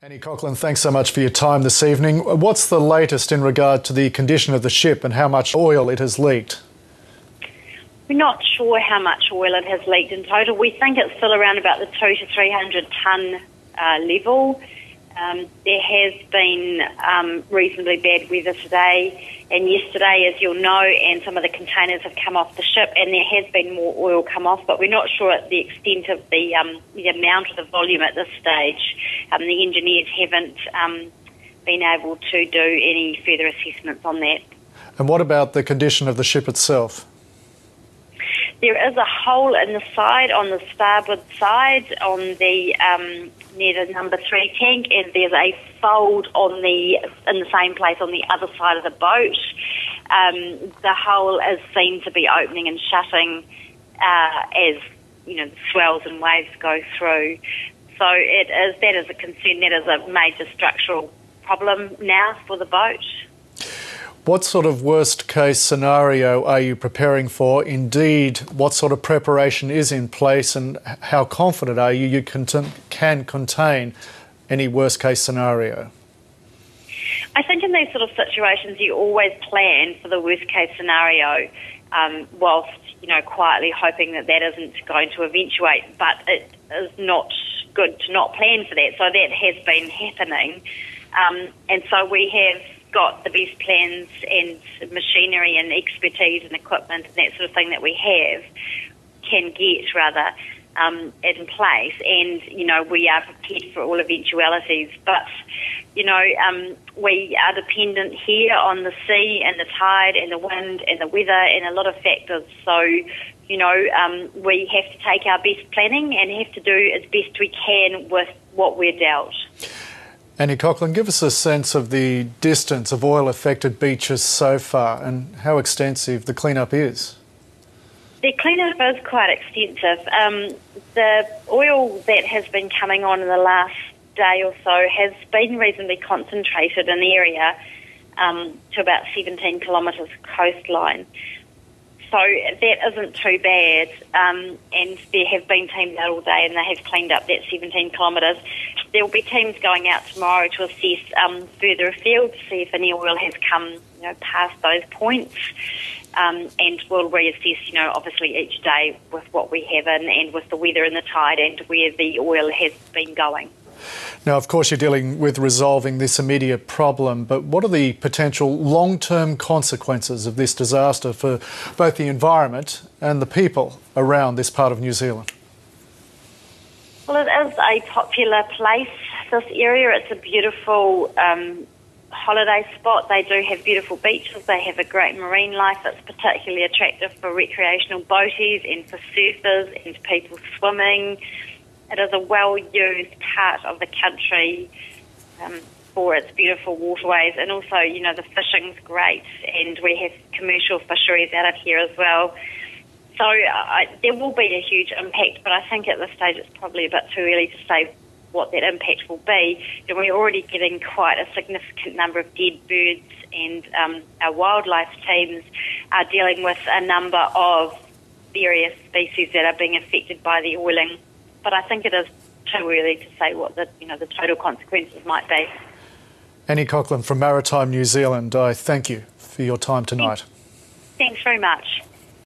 Annie Coughlin, thanks so much for your time this evening. What's the latest in regard to the condition of the ship and how much oil it has leaked? We're not sure how much oil it has leaked in total. We think it's still around about the 200 to 300 tonne level. There has been reasonably bad weather today and yesterday, as you'll know, and some of the containers have come off the ship and there has been more oil come off, but we're not sure at the extent of the amount of the volume at this stage. The engineers haven't been able to do any further assessments on that. And what about the condition of the ship itself? There is a hole in the side, on the starboard side, on the near the number 3 tank, and there's a fold in the same place on the other side of the boat. The hole is seen to be opening and shutting as the swells and waves go through. So that is a concern. That is a major structural problem now for the boat. What sort of worst-case scenario are you preparing for? Indeed, what sort of preparation is in place, and how confident are you can contain any worst-case scenario? I think in these sort of situations you always plan for the worst-case scenario, whilst quietly hoping that isn't going to eventuate. But it is not good to not plan for that. So that has been happening, and so we have got the best plans and machinery and expertise and equipment and that sort of thing that we can get in place, and we are prepared for all eventualities. But we are dependent here on the sea and the tide and the wind and the weather and a lot of factors. So we have to take our best planning and have to do as best we can with what we're dealt. Annie Coughlin, give us a sense of the distance of oil-affected beaches so far and how extensive the clean-up is. The clean-up is quite extensive. The oil that has been coming on in the last day or so has been reasonably concentrated in the area to about 17 kilometres coastline. So that isn't too bad, and there have been teams out all day and they have cleaned up that 17 kilometres. There will be teams going out tomorrow to assess further afield to see if any oil has come past those points, and we'll reassess obviously each day with what we have in and with the weather and the tide and where the oil has been going. Now, of course, you're dealing with resolving this immediate problem, but what are the potential long-term consequences of this disaster for both the environment and the people around this part of New Zealand? Well, it is a popular place, this area. It's a beautiful holiday spot. They do have beautiful beaches. They have a great marine life that's particularly attractive for recreational boaties and for surfers and people swimming. It is a well-used part of the country for its beautiful waterways, and also, the fishing's great, and we have commercial fisheries out of here as well. So there will be a huge impact, but I think at this stage it's probably a bit too early to say what that impact will be. We're already getting quite a significant number of dead birds, and our wildlife teams are dealing with a number of various species that are being affected by the oiling. But I think it is too early to say what the total consequences might be. Annie Coughlin from Maritime New Zealand, I thank you for your time tonight. Thanks very much.